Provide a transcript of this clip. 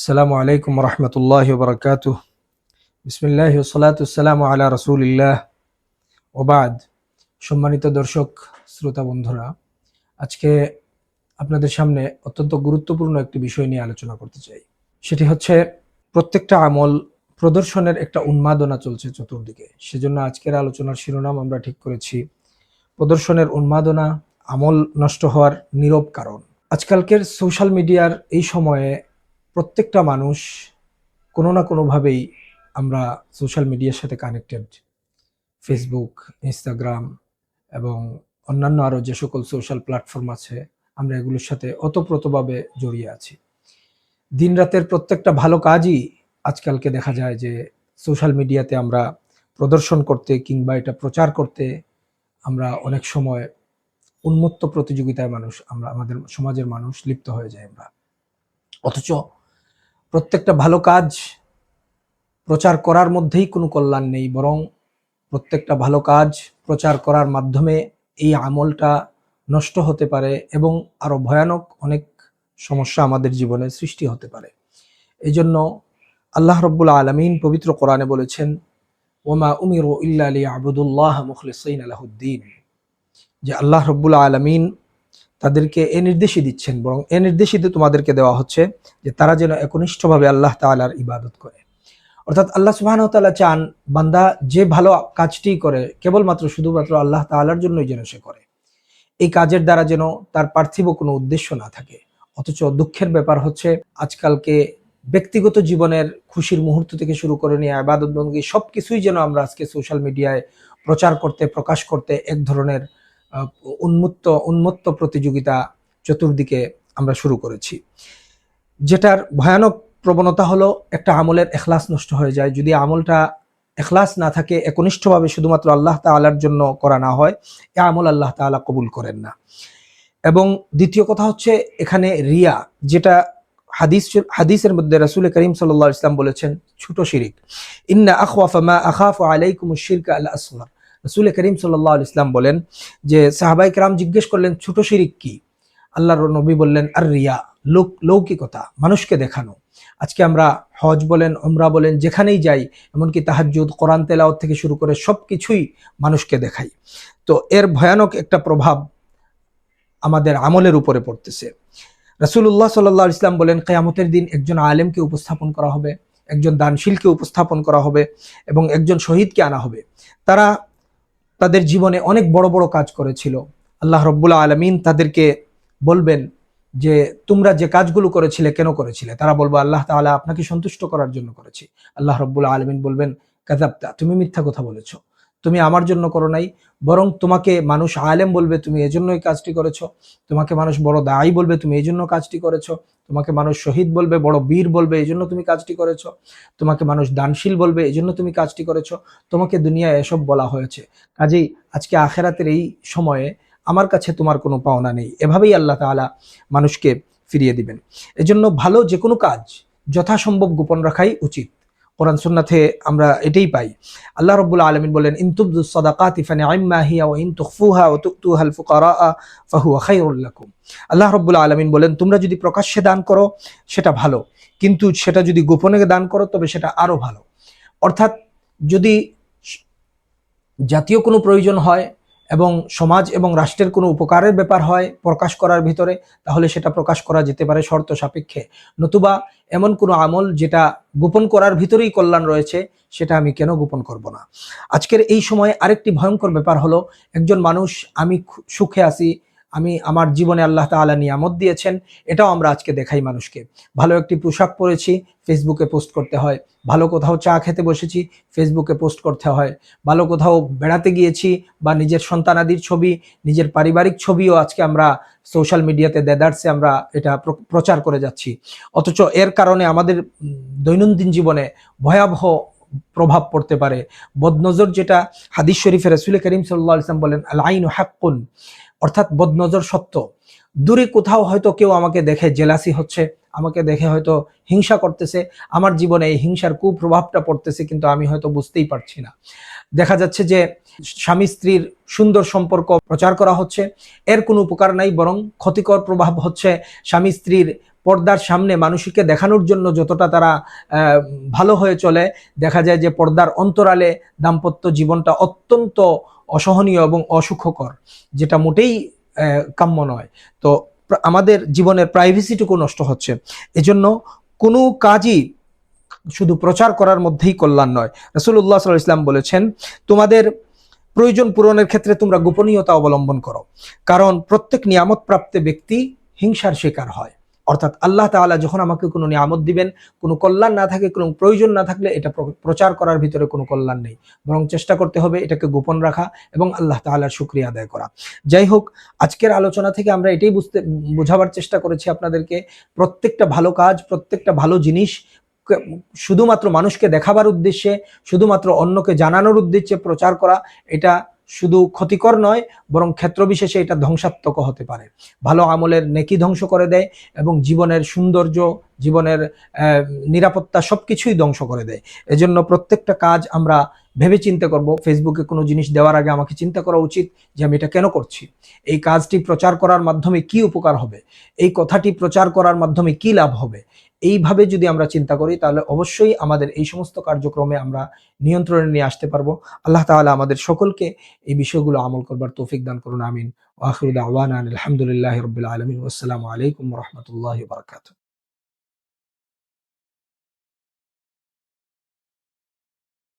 আসসালামু আলাইকুম রহমতুল্লাহি ওয়া বারাকাতুহু। বিসমিল্লাহি ওয়া সালাতু ওয়াসসালামু আলা রাসূলিল্লাহ ওয়া বাদ। সম্মানিত দর্শক শ্রোতা বন্ধুরা, আজকে আপনাদের সামনে অত্যন্ত গুরুত্বপূর্ণ একটি বিষয় নিয়ে আলোচনা করতে চাই। সেটি হচ্ছে প্রত্যেকটা আমল প্রদর্শনের একটা উন্মাদনা চলছে চতুর্দিকে। সেজন্য আজকের আলোচনার শিরোনাম আমরা ঠিক করেছি প্রদর্শনের উন্মাদনা, আমল নষ্ট হওয়ার নীরব কারণ। আজকালকের সোশ্যাল মিডিয়ার এই সময়ে প্রত্যেকটা মানুষ কোনো না কোনোভাবেই আমরা সোশ্যাল মিডিয়ার সাথে কানেক্টেড। ফেসবুক, ইনস্টাগ্রাম এবং অন্যান্য আরও যে সকল সোশ্যাল প্ল্যাটফর্ম আছে, আমরা এগুলোর সাথে ওতপ্রোতভাবে জড়িয়ে আছি। দিন রাতের প্রত্যেকটা ভালো কাজই আজকালকে দেখা যায় যে সোশ্যাল মিডিয়াতে আমরা প্রদর্শন করতে কিংবা এটা প্রচার করতে আমরা অনেক সময় উন্মত্ত প্রতিযোগিতায় আমাদের সমাজের মানুষ লিপ্ত হয়ে যায় আমরা। অথচ প্রত্যেকটা ভালো কাজ প্রচার করার মধ্যেই কোনো কল্যাণ নেই, বরং প্রত্যেকটা ভালো কাজ প্রচার করার মাধ্যমে এই আমলটা নষ্ট হতে পারে এবং আরো ভয়ানক অনেক সমস্যা আমাদের জীবনে সৃষ্টি হতে পারে। এই জন্য আল্লাহ রব্বুল আলামিন পবিত্র কোরআনে বলেছেন, ওমা উমিরু ইল্লা লিয়াবুদুল্লাহ মুখলিসিনা লাহুদ্দিন, যে আল্লাহ রব্বুল আলামিন তাদেরকে এ নির্দেশই দিচ্ছেন, বরং এ নির্দেশই তোমাদেরকে দেওয়া হচ্ছে যে তারা যেন একনিষ্ঠভাবে আল্লাহ তাআলার ইবাদত করে। অর্থাৎ আল্লাহ সুবহানাহু ওয়া তাআলা চান বান্দা যে ভালো কাজটি করে কেবলমাত্র শুধুমাত্র আল্লাহ তাআলার জন্যই যেন সে করে। এই কাজের দ্বারা যেন তার পার্থিব কোনো উদ্দেশ্য না থাকে। অথচ দুঃখের ব্যাপার হচ্ছে আজকালকে ব্যক্তিগত জীবনের খুশির মুহূর্ত থেকে শুরু করে নিয়ে ইবাদত বন্দেগী সবকিছুই যেন আমরা আজকে সোশ্যাল মিডিয়ায় প্রচার করতে, প্রকাশ করতে এক ধরনের উন্মত্ত প্রতিযোগিতা চতুর্দিকে আমরা শুরু করেছি, যেটার ভয়ানক প্রবণতা হলো একটা আমলের এখলাস নষ্ট হয়ে যায়। যদি আমলটা এখলাস না থাকে, একনিষ্ঠভাবে শুধুমাত্র আল্লাহ তাআলার জন্য করা না হয়, এ আমল আল্লাহ তাআলা কবুল করেন না। এবং দ্বিতীয় কথা হচ্ছে এখানে রিয়া, যেটা হাদিসের মধ্যে রাসূল করিম সাল্লাল্লাহু আলাইহি ওয়াসাল্লাম বলেছেন ছোট শিরক। ইন্না আখওয়াফা মা আখাফু আলাইকুমুশ শিরকা আল আসগর। রাসূল করিম সাল্লাল্লাহু আলাইহি ওয়াসাল্লাম বলেন যে সাহাবায়ে কেরাম জিজ্ঞেস করলেন ছোট শিরক কি? আল্লাহর নবী বললেন আর রিয়া, লৌকিকতা, মানুষকে দেখানো। আজকে আমরা হজ বলেন, উমরা বলেন, যেখানেই যাই, এমনকি তাহাজ্জুদ, কোরআন তেলাওয়াত থেকে শুরু করে সবকিছুই মানুষকে দেখাই। তো এর ভয়ানক একটা প্রভাব আমাদের আমলের উপরে পড়তেছে। রাসূলুল্লাহ সাল্লাল্লাহু আলাইহি ওয়াসাল্লাম বলেন কিয়ামতের দিন একজন আলেমকে উপস্থাপন করা হবে, একজন দানশীলকে উপস্থাপন করা হবে এবং একজন শহীদকে আনা হবে। তারা তাদের জীবনে অনেক বড় বড় কাজ করেছিল। আল্লাহ রাব্বুল আলামিন তাদেরকে বলবেন যে তোমরা যে কাজগুলো করেছিলে কেন করেছিলে? তারা বলবে আল্লাহ তাআলা আপনাকে সন্তুষ্ট করার জন্য করেছি। আল্লাহ রাব্বুল আলামিন বলবেন কাযাবতা, তুমি মিথ্যা কথা বলেছো, তুমি আমার জন্য করো নাই, বরং তোমাকে মানুষ আলেম বলবে তুমি এজন্যই কাজটি করেছো, তোমাকে মানুষ বড় দায়ী বলবে তুমি এজন্য কাজটি করেছো, তোমাকে মানুষ শহীদ বলবে, বড় বীর বলবে এজন্য তুমি কাজটি করেছো, তোমাকে মানুষ দানশীল বলবে এজন্য তুমি কাজটি করেছো, তোমাকে দুনিয়ায় এসব বলা হয়েছে, কাজেই আজকে আখিরাতের এই সময়ে আমার কাছে তোমার কোনো পাওনা নেই। এভাবেই আল্লাহ তাআলা মানুষকে ফিরিয়ে দিবেন। এজন্য ভালো যে কোনো কাজ যথাসম্ভব গোপন রাখাই উচিত। কোরআন সুন্নাতে আমরা এটাই পাই। আল্লাহ রাব্বুল আলামিন বলেন ইন তুবদুস সাদাকাতি ফানি'ম্মা হিয়া ওয়া ইন তুখফুহা ওয়া তু'তুহাল ফুকারা ফাহুয়া খায়রুল লাকুম। আল্লাহ রাব্বুল আলামিন বলেন তোমরা যদি প্রকাশ্যে দান করো সেটা ভালো, কিন্তু সেটা যদি গোপনে দান করো তবে সেটা আরো ভালো। অর্থাৎ যদি জাতীয় কোনো প্রয়োজন হয় এবং সমাজ এবং রাষ্ট্রের কোনো উপকারের ব্যাপার হয় প্রকাশ করার ভিতরে, তাহলে সেটা প্রকাশ করা যেতে পারে শর্ত সাপেক্ষে। নতুবা এমন কোনো আমল যেটা গোপন করার ভিতরেই কল্যাণ রয়েছে, সেটা আমি কেন গোপন করব না? আজকের এই সময়ে আরেকটি ভয়ঙ্কর ব্যাপার হলো একজন মানুষ, আমি সুখে আছি, আমি আমার জীবনে আল্লাহ তাআলা নিয়ামত দিয়েছেন, এটাও আমরা আজকে দেখাই মানুষকে। ভালো একটি পোশাক পরেছি, ফেসবুকে পোস্ট করতে হয়। ভালো কোথাও চা খেতে বসেছি, ফেসবুকে পোস্ট করতে হয়। ভালো কোথাও বেড়াতে গিয়েছি বা নিজের সন্তানাদির ছবি, নিজের পারিবারিক ছবিও আজকে আমরা সোশ্যাল মিডিয়াতে দেদারসে আমরা এটা প্রচার করে যাচ্ছি। অথচ এর কারণে আমাদের দৈনন্দিন জীবনে ভয়াবহ প্রভাব পড়তে পারে। বদনজর, যেটা হাদিস শরীফে রাসূল করিম সাল্লাল্লাহু আলাইহি ওয়াসাল্লাম বলেন আল আইনু হাক্কুন, অর্থাৎ বদনজর সত্য। দূরে কোথাও হয়তো কেউ আমাকে দেখে জেলাসি হচ্ছে, আমাকে দেখে হয়তো হিংসা করতেছে, আমার জীবনে এই হিংসার কুপ্রভাবটা পড়তেছে কিন্তু আমি হয়তো বুঝতেই পারছি না। দেখা যাচ্ছে যে স্বামী স্ত্রীর সুন্দর সম্পর্ক প্রচার করা হচ্ছে, এর কোনো উপকার নাই, বরং ক্ষতিকর প্রভাব হচ্ছে স্বামী স্ত্রীর পর্দার সামনে মানুষকে দেখানোর জন্য যতটা তারা ভালো হয়ে চলে, দেখা যায় যে পর্দার অন্তরালে দাম্পত্য জীবনটা অত্যন্ত অসহনীয় এবং অসুখকর, যেটা মোটেই কাম্য নয়। তো আমাদের জীবনের প্রাইভেসিটুকু নষ্ট হচ্ছে। এজন্য কোনো কাজই শুধু প্রচার করার মধ্যেই কল্যাণ নয়। রাসূলুল্লাহ সাল্লাল্লাহু আলাইহি ওয়াসাল্লাম বলেছেন, তোমাদের প্রয়োজন পূরণের ক্ষেত্রে তোমরা গোপনীয়তা অবলম্বন করো, কারণ প্রত্যেক নিয়ামত প্রাপ্ত ব্যক্তি হিংসার শিকার হয়। অর্থাৎ আল্লাহ তাআলা যখন আমাকে কোনো নিয়ামত দিবেন, কোনো কল্যাণ না থাকে, কোনো প্রয়োজন না থাকলে এটা প্রচার করার ভিতরে কোনো কল্যাণ নেই, বরং চেষ্টা করতে হবে এটাকে গোপন রাখা এবং আল্লাহ তাআলার শুকরিয়া আদায় করা। যাই হোক, আজকের আলোচনা থেকে আমরা এটাই বোঝাবার চেষ্টা করেছি আপনাদেরকে, প্রত্যেকটা ভালো কাজ, প্রত্যেকটা ভালো জিনিস শুধুমাত্র মানুষকে দেখাবার উদ্দেশ্যে, শুধুমাত্র অন্যকে জানানোর উদ্দেশ্যে প্রচার করা, এটা শুধু ক্ষতিকর নয়, বরং ক্ষেত্র বিশেষে এটা ধ্বংসাত্মক হতে পারে। ভালো আমলের নেকি ধ্বংস করে দেয় এবং জীবনের সৌন্দর্য, জীবনের নিরাপত্তা সবকিছুই ধ্বংস করে দেয়। এজন্য প্রত্যেকটা কাজ আমরা ভেবে চিন্তা করব। ফেসবুকে কোনো জিনিস দেওয়ার আগে আমাকে চিন্তা করা উচিত যে আমি এটা কেন করছি, এই কাজটি প্রচার করার মাধ্যমে কি উপকার হবে, এই কথাটি প্রচার করার মাধ্যমে কি লাভ হবে। এইভাবে যদি আমরা চিন্তা করি তাহলে অবশ্যই আমাদের এই সমস্ত কার্যক্রমে আমরা নিয়ন্ত্রণে নিয়ে আসতে পারবো। আল্লাহ তাআলা আমাদের সকলকে এই বিষয়গুলো আমল করবার তৌফিক দান করুন। আমিন। ওয়া আখিরু দাওয়ানা আলহামদুলিল্লাহি রাব্বিল আলামিন। ওয়াসসালামু আলাইকুম ওয়া রাহমাতুল্লাহি ওয়া বারাকাতুহু।